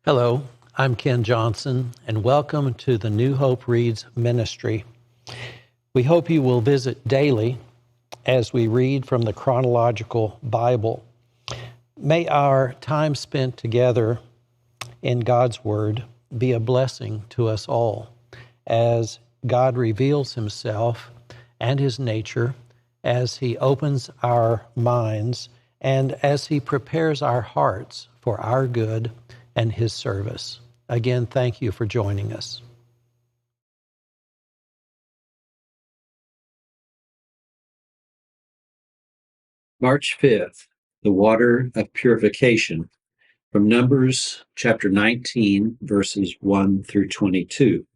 Hello, I'm Ken Johnson, and welcome to the New Hope Reads ministry. We hope you will visit daily as we read from the Chronological Bible. May our time spent together in God's Word be a blessing to us all as God reveals Himself and His nature, as He opens our minds, and as He prepares our hearts for our good and His service. Again, thank you for joining us. March 5th, the water of purification, from Numbers chapter 19, verses 1 through 22.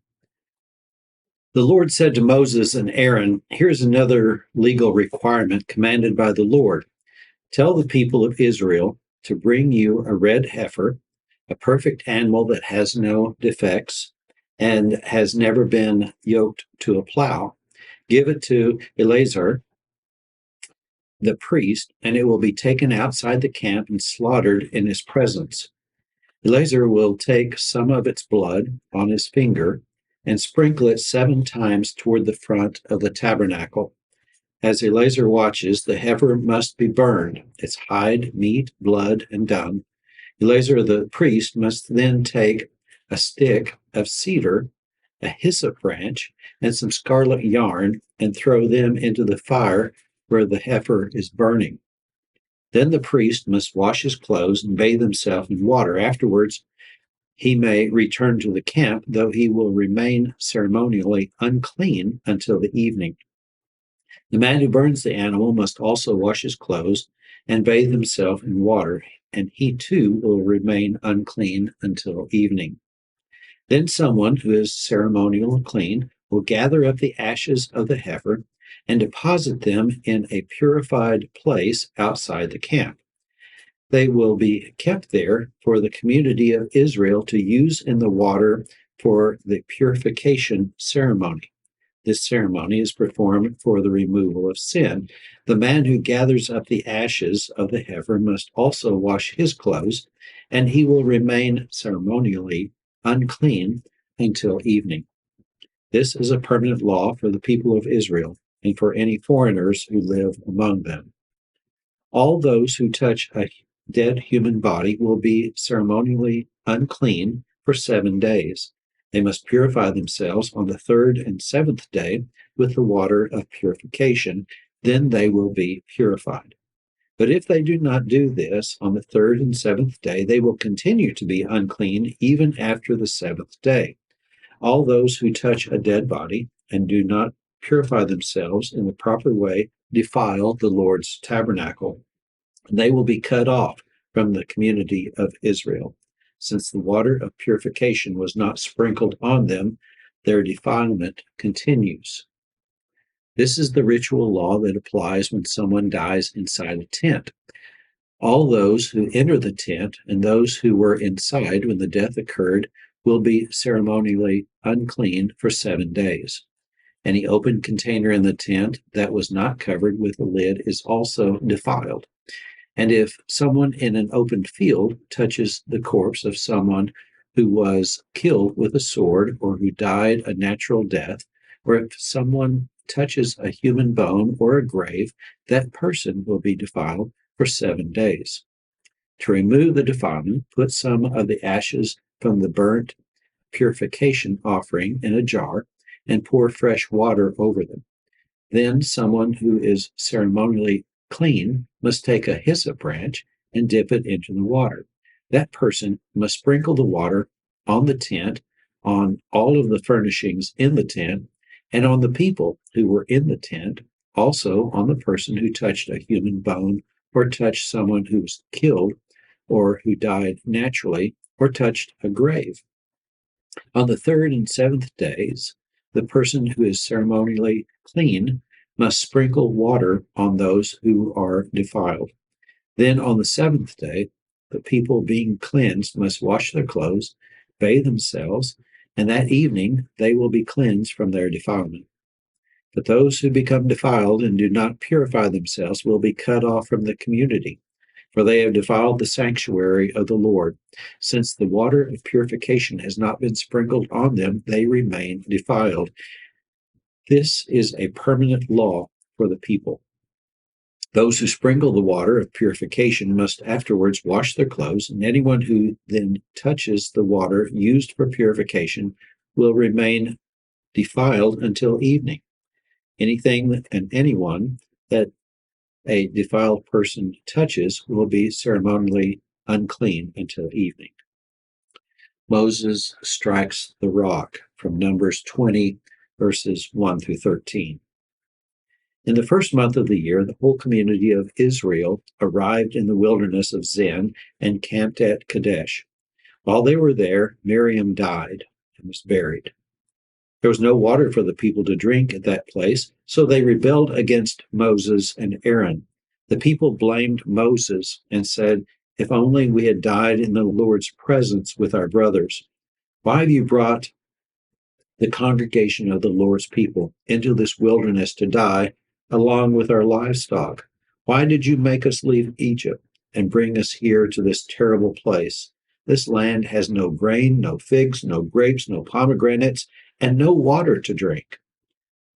The Lord said to Moses and Aaron, "Here's another legal requirement commanded by the Lord. Tell the people of Israel to bring you a red heifer, a perfect animal that has no defects and has never been yoked to a plow. Give it to Eleazar, the priest, and it will be taken outside the camp and slaughtered in his presence. Eleazar will take some of its blood on his finger and sprinkle it 7 times toward the front of the tabernacle. As Eleazar watches, the heifer must be burned, its hide, meat, blood, and dung. Eleazar the priest must then take a stick of cedar, a hyssop branch, and some scarlet yarn and throw them into the fire where the heifer is burning. Then the priest must wash his clothes and bathe himself in water. Afterwards, he may return to the camp, though he will remain ceremonially unclean until the evening. The man who burns the animal must also wash his clothes and bathe himself in water, and he too will remain unclean until evening. Then someone who is ceremonially clean will gather up the ashes of the heifer and deposit them in a purified place outside the camp. They will be kept there for the community of Israel to use in the water for the purification ceremony. This ceremony is performed for the removal of sin. The man who gathers up the ashes of the heifer must also wash his clothes, and he will remain ceremonially unclean until evening. This is a permanent law for the people of Israel and for any foreigners who live among them. All those who touch a dead human body will be ceremonially unclean for 7 days. They must purify themselves on the 3rd and 7th day with the water of purification. Then they will be purified. But if they do not do this on the 3rd and 7th day, they will continue to be unclean even after the 7th day. All those who touch a dead body and do not purify themselves in the proper way defile the Lord's tabernacle. They will be cut off from the community of Israel. Since the water of purification was not sprinkled on them, their defilement continues. This is the ritual law that applies when someone dies inside a tent. All those who enter the tent and those who were inside when the death occurred will be ceremonially unclean for 7 days. Any open container in the tent that was not covered with a lid is also defiled. And if someone in an open field touches the corpse of someone who was killed with a sword or who died a natural death, or if someone touches a human bone or a grave, that person will be defiled for 7 days. To remove the defilement, put some of the ashes from the burnt purification offering in a jar and pour fresh water over them. Then someone who is ceremonially clean must take a hyssop branch and dip it into the water. That person must sprinkle the water on the tent, on all of the furnishings in the tent, and on the people who were in the tent, also on the person who touched a human bone or touched someone who was killed or who died naturally or touched a grave. On the 3rd and 7th days, the person who is ceremonially clean must sprinkle water on those who are defiled. Then on the 7th day, the people being cleansed must wash their clothes, bathe themselves, and that evening they will be cleansed from their defilement. But those who become defiled and do not purify themselves will be cut off from the community. for they have defiled the sanctuary of the Lord. Since the water of purification has not been sprinkled on them, they remain defiled. This is a permanent law for the people. Those who sprinkle the water of purification must afterwards wash their clothes, and anyone who then touches the water used for purification will remain defiled until evening. Anything and anyone that a defiled person touches will be ceremonially unclean until evening. Moses strikes the rock from Numbers 20, verses 1 through 13. In the first month of the year, the whole community of Israel arrived in the wilderness of Zin and camped at Kadesh. While they were there, Miriam died and was buried. There was no water for the people to drink at that place, so they rebelled against Moses and Aaron. The people blamed Moses and said, "If only we had died in the Lord's presence with our brothers. Why have you brought the congregation of the Lord's people into this wilderness to die along with our livestock? Why did you make us leave Egypt and bring us here to this terrible place? This land has no grain, no figs, no grapes, no pomegranates, and no water to drink."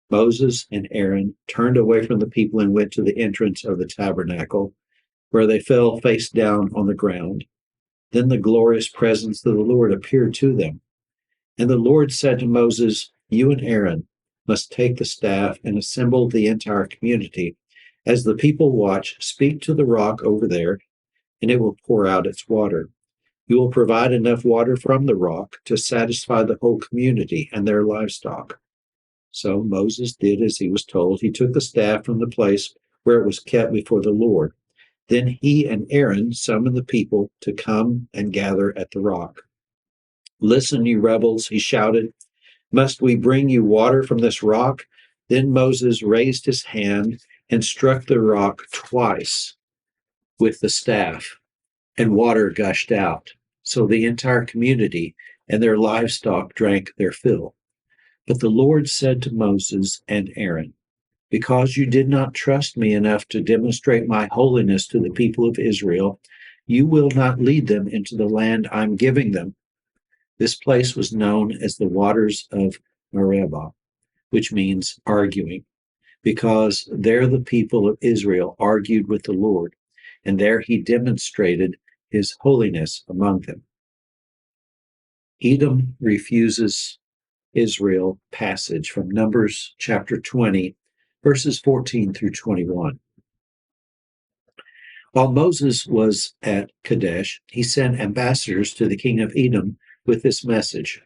Moses and Aaron turned away from the people and went to the entrance of the tabernacle, where they fell face down on the ground. Then the glorious presence of the Lord appeared to them. And the Lord said to Moses, "You and Aaron must take the staff and assemble the entire community. As the people watch, speak to the rock over there, and it will pour out its water. You will provide enough water from the rock to satisfy the whole community and their livestock." So Moses did as he was told. He took the staff from the place where it was kept before the Lord. Then he and Aaron summoned the people to come and gather at the rock. "Listen, you rebels," he shouted. "Must we bring you water from this rock?" Then Moses raised his hand and struck the rock twice with the staff, and water gushed out. So the entire community and their livestock drank their fill. But the Lord said to Moses and Aaron, "Because you did not trust me enough to demonstrate my holiness to the people of Israel, you will not lead them into the land I'm giving them." This place was known as the waters of Meribah, which means arguing, because there the people of Israel argued with the Lord, and there he demonstrated his holiness among them. Edom refuses Israel passage from Numbers chapter 20, verses 14 through 21. While Moses was at Kadesh, he sent ambassadors to the king of Edom with this message: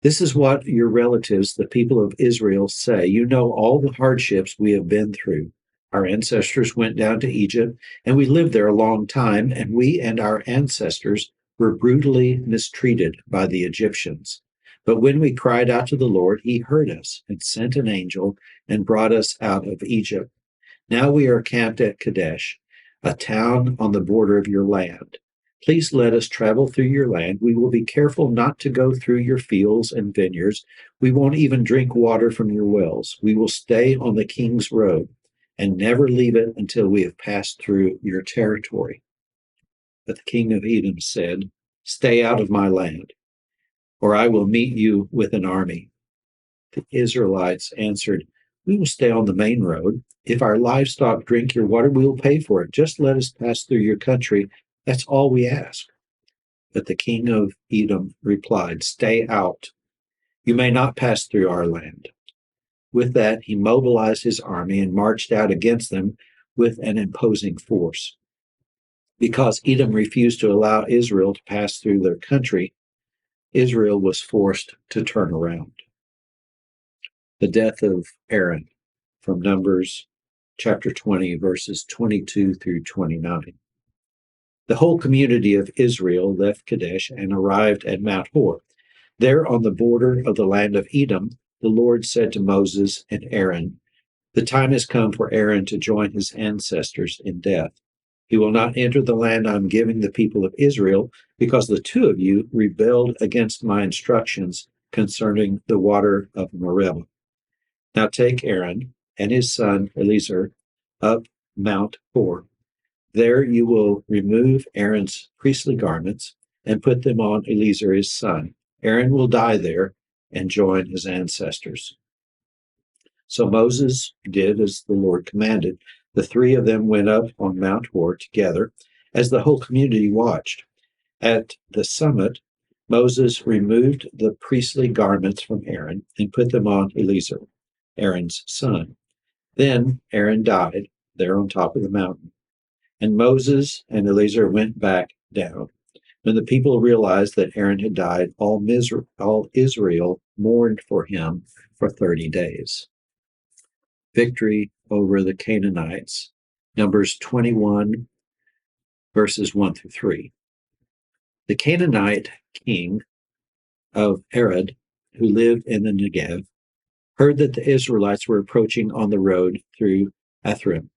"This is what your relatives, the people of Israel, say. You know all the hardships we have been through. Our ancestors went down to Egypt, and we lived there a long time, and we and our ancestors were brutally mistreated by the Egyptians. But when we cried out to the Lord, he heard us and sent an angel and brought us out of Egypt. Now we are camped at Kadesh, a town on the border of your land. Please let us travel through your land. We will be careful not to go through your fields and vineyards. We won't even drink water from your wells. We will stay on the king's road and never leave it until we have passed through your territory." But the king of Edom said, "Stay out of my land, or I will meet you with an army." The Israelites answered, "We will stay on the main road. If our livestock drink your water, we will pay for it. Just let us pass through your country. That's all we ask." But the king of Edom replied, "Stay out. You may not pass through our land." With that, he mobilized his army and marched out against them with an imposing force. Because Edom refused to allow Israel to pass through their country, Israel was forced to turn around. The death of Aaron from Numbers chapter 20, verses 22 through 29. The whole community of Israel left Kadesh and arrived at Mount Hor. There on the border of the land of Edom, the Lord said to Moses and Aaron, "The time has come for Aaron to join his ancestors in death. He will not enter the land I'm giving the people of Israel, because the two of you rebelled against my instructions concerning the water of Meribah. Now take Aaron and his son Eleazar up Mount Hor. There you will remove Aaron's priestly garments and put them on Eleazar his son. Aaron will die there and join his ancestors." So Moses did as the Lord commanded. The three of them went up on Mount Hor together as the whole community watched. At the summit, Moses removed the priestly garments from Aaron and put them on Eleazar, Aaron's son. Then Aaron died there on top of the mountain. And Moses and Eleazar went back down. When the people realized that Aaron had died, all Israel mourned for him for 30 days. Victory over the Canaanites. Numbers 21, verses 1 through 3. The Canaanite king of Arad, who lived in the Negev, heard that the Israelites were approaching on the road through Athrim.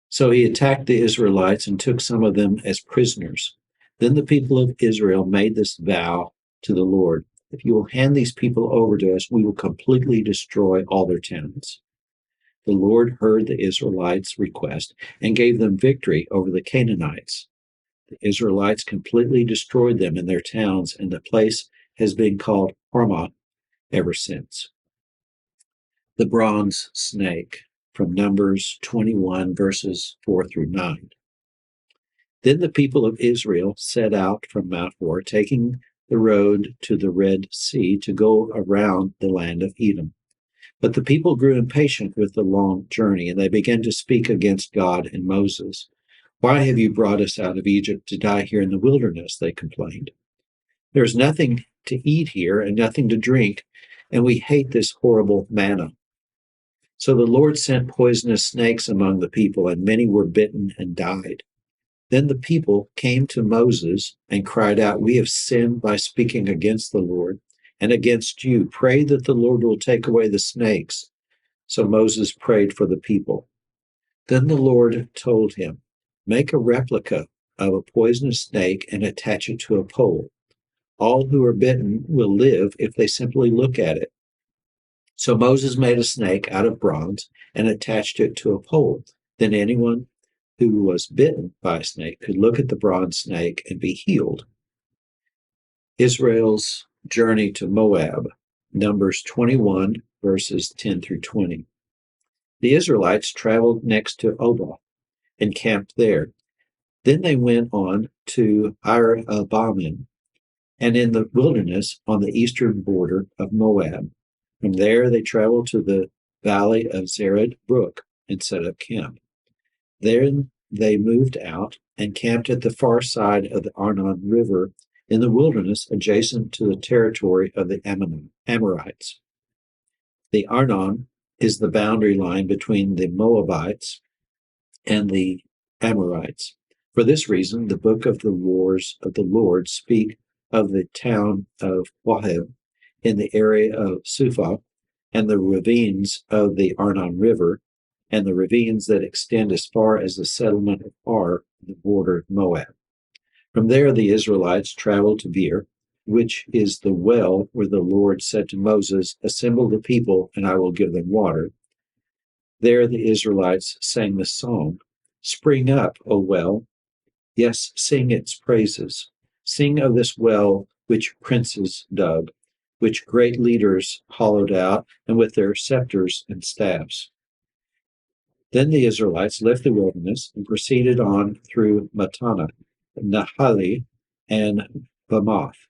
So he attacked the Israelites and took some of them as prisoners. Then the people of Israel made this vow to the Lord: "If you will hand these people over to us, we will completely destroy all their towns." The Lord heard the Israelites' request and gave them victory over the Canaanites. The Israelites completely destroyed them in their towns, and the place has been called Hormah ever since. The bronze snake, from Numbers 21, verses 4 through 9. Then the people of Israel set out from Mount Hor, taking the road to the Red Sea to go around the land of Edom. But the people grew impatient with the long journey, and they began to speak against God and Moses. "Why have you brought us out of Egypt to die here in the wilderness?" they complained. "There is nothing to eat here and nothing to drink, and we hate this horrible manna." So the Lord sent poisonous snakes among the people, and many were bitten and died. Then the people came to Moses and cried out, "We have sinned by speaking against the Lord and against you. Pray that the Lord will take away the snakes." So Moses prayed for the people. Then the Lord told him, "Make a replica of a poisonous snake and attach it to a pole. All who are bitten will live if they simply look at it." So Moses made a snake out of bronze and attached it to a pole. Then anyone who was bitten by a snake could look at the bronze snake and be healed. Israel's journey to Moab, Numbers 21, verses 10 through 20. The Israelites traveled next to Obah and camped there. Then they went on to Ir-Abamin, and in the wilderness on the eastern border of Moab. From there they traveled to the valley of Zered Brook and set up camp. Then they moved out and camped at the far side of the Arnon River in the wilderness adjacent to the territory of the Amorites. The Arnon is the boundary line between the Moabites and the Amorites. For this reason, the book of the wars of the Lord speak of the town of Waheb in the area of Suphah and the ravines of the Arnon River and the ravines that extend as far as the settlement of Ar, the border of Moab. From there the Israelites traveled to Beer, which is the well where the Lord said to Moses, "Assemble the people, and I will give them water." There the Israelites sang the song, "Spring up, O well." Yes, sing its praises. Sing of this well which princes dug, which great leaders hollowed out, and with their scepters and staffs. Then the Israelites left the wilderness and proceeded on through Matana, Nahali, and Bamoth.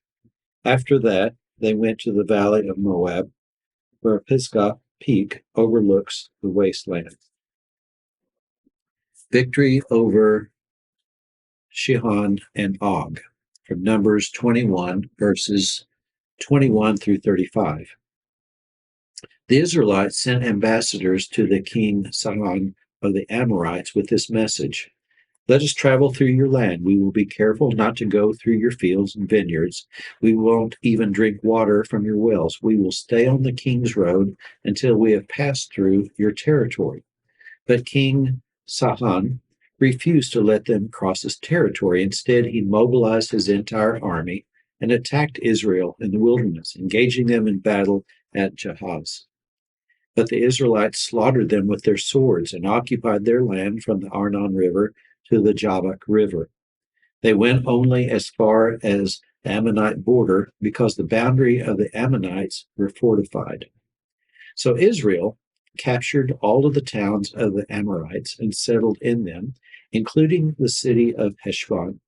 After that, they went to the valley of Moab, where Pisgah Peak overlooks the wasteland. Victory over Sihon and Og, from Numbers 21, verses 21 through 35. The Israelites sent ambassadors to the king Sihon of the Amorites with this message: "Let us travel through your land. We will be careful not to go through your fields and vineyards. We won't even drink water from your wells. We will stay on the king's road until we have passed through your territory." But King Sihon refused to let them cross his territory. Instead, he mobilized his entire army and attacked Israel in the wilderness, engaging them in battle at Jahaz. But the Israelites slaughtered them with their swords and occupied their land from the Arnon River to the Jabbok River. They went only as far as the Ammonite border because the boundary of the Ammonites were fortified. So Israel captured all of the towns of the Amorites and settled in them, including the city of Heshbon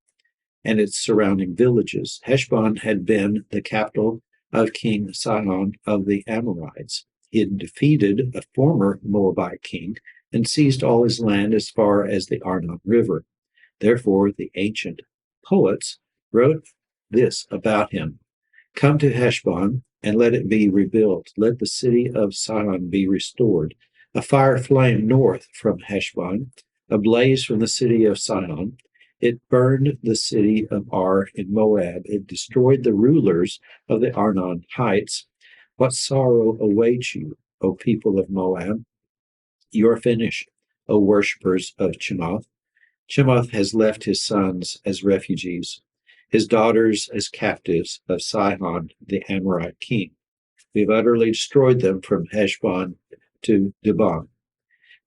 and its surrounding villages. Heshbon had been the capital of King Sihon of the Amorites. He had defeated a former Moabite king and seized all his land as far as the Arnon River. Therefore, the ancient poets wrote this about him: "Come to Heshbon, and let it be rebuilt. Let the city of Sihon be restored. A fire flamed north from Heshbon, a blaze from the city of Sihon. It burned the city of Ar in Moab. It destroyed the rulers of the Arnon heights. What sorrow awaits you, O people of Moab? You are finished, O worshippers of Chemoth. Chemoth has left his sons as refugees, his daughters as captives of Sihon, the Amorite king. We have utterly destroyed them from Heshbon to Dibon.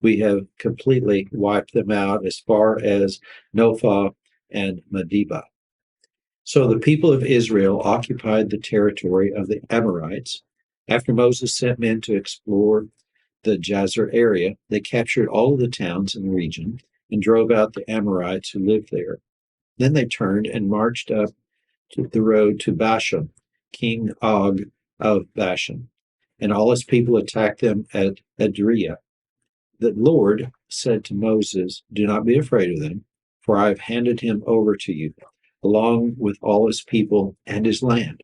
We have completely wiped them out as far as Nophah and Medeba." So the people of Israel occupied the territory of the Amorites. After Moses sent men to explore the Jazer area, they captured all of the towns in the region and drove out the Amorites who lived there. Then they turned and marched up to the road to Bashan. King Og of Bashan and all his people attacked them at Edrei. The Lord said to Moses, "Do not be afraid of them, for I have handed him over to you, along with all his people and his land.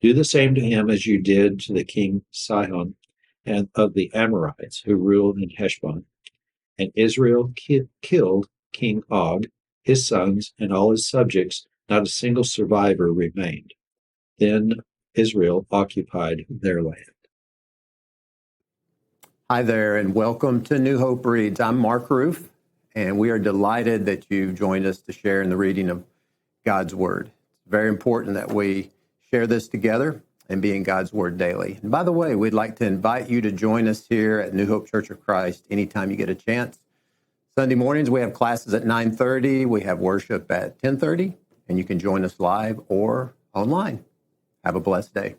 Do the same to him as you did to the king Sihon and of the Amorites who ruled in Heshbon." And Israel killed King Og, his sons, and all his subjects. Not a single survivor remained. Then Israel occupied their land. Hi there, and welcome to New Hope Reads. I'm Mark Ruff, and we are delighted that you've joined us to share in the reading of God's Word. It's very important that we share this together and be in God's Word daily. And by the way, we'd like to invite you to join us here at New Hope Church of Christ anytime you get a chance. Sunday mornings, we have classes at 9:30. We have worship at 10:30, and you can join us live or online. Have a blessed day.